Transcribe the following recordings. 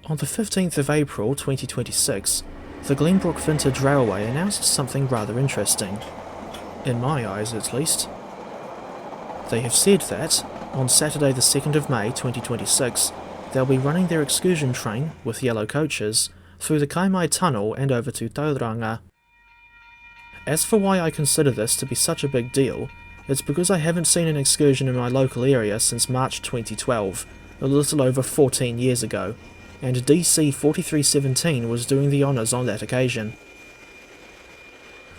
On the 15th of April 2026, the Glenbrook Vintage Railway announced something rather interesting. In my eyes, at least. They have said that, on Saturday the 2nd of May 2026, they'll be running their excursion train, with yellow coaches, through the Kaimai tunnel and over to Tauranga. As for why I consider this to be such a big deal, it's because I haven't seen an excursion in my local area since March 2012, a little over 14 years ago, and DC 4317 was doing the honours on that occasion.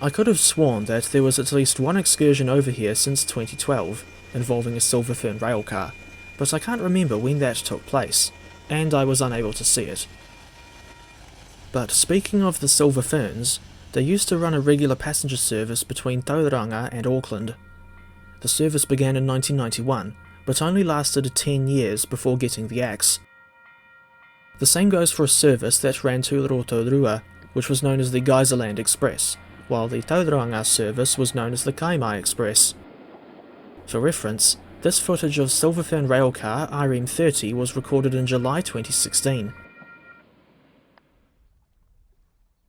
I could have sworn that there was at least one excursion over here since 2012, involving a Silver Fern railcar, but I can't remember when that took place, and I was unable to see it. But speaking of the Silver Ferns, they used to run a regular passenger service between Tauranga and Auckland. The service began in 1991, but only lasted 10 years before getting the axe. The same goes for a service that ran to Rotorua, which was known as the Geyserland Express, while the Tauranga service was known as the Kaimai Express. For reference, this footage of Silver Fern railcar RM30 was recorded in July 2016.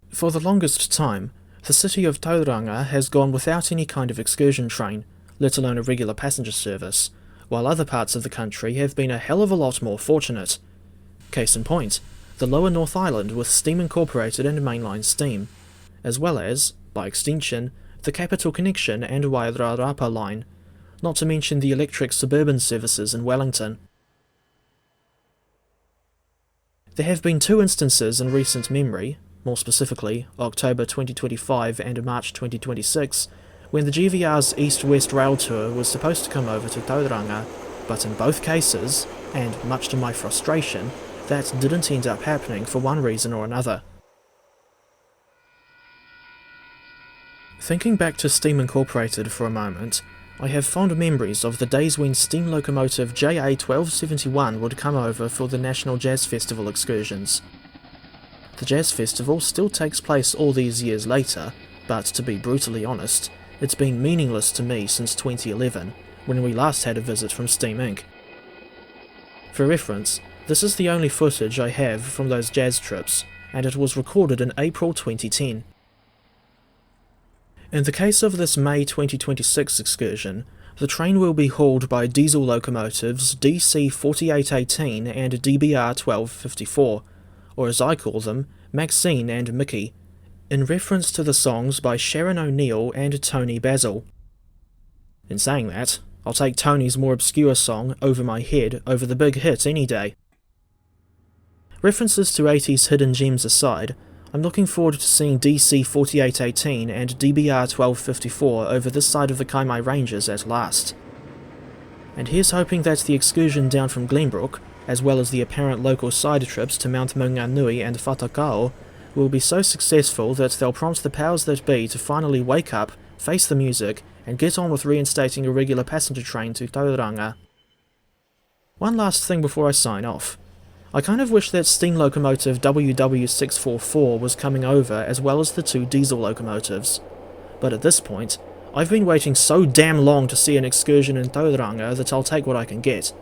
For the longest time, the city of Tauranga has gone without any kind of excursion train, let alone a regular passenger service, while other parts of the country have been a hell of a lot more fortunate. Case in point, the lower North Island with Steam Incorporated and mainline steam, as well as, by extension, the Capital Connection and Wairarapa line, not to mention the electric suburban services in Wellington. There have been two instances in recent memory, more specifically October 2025 and March 2026, when the GVR's East-West Rail Tour was supposed to come over to Tauranga, but in both cases, and much to my frustration, that didn't end up happening for one reason or another. Thinking back to Steam Incorporated for a moment, I have fond memories of the days when steam locomotive JA1271 would come over for the National Jazz Festival excursions. The Jazz Festival still takes place all these years later, but to be brutally honest, it's been meaningless to me since 2011, when we last had a visit from Steam Inc. For reference, this is the only footage I have from those jazz trips, and it was recorded in April 2010. In the case of this May 2026 excursion, the train will be hauled by diesel locomotives DC 4818 and DBR 1254, or as I call them, Maxine and Mickey, in reference to the songs by Sharon O'Neill and Tony Basil. In saying that, I'll take Tony's more obscure song, Over My Head, over the big hit any day. References to 80s hidden gems aside, I'm looking forward to seeing DC 4818 and DBR 1254 over this side of the Kaimai Ranges at last. And here's hoping that the excursion down from Glenbrook, as well as the apparent local side trips to Mount Maunganui and Whatakao, will be so successful that they'll prompt the powers that be to finally wake up, face the music, and get on with reinstating a regular passenger train to Tauranga. One last thing before I sign off. I kind of wish that steam locomotive WW644 was coming over as well as the two diesel locomotives. But at this point, I've been waiting so damn long to see an excursion in Tauranga that I'll take what I can get.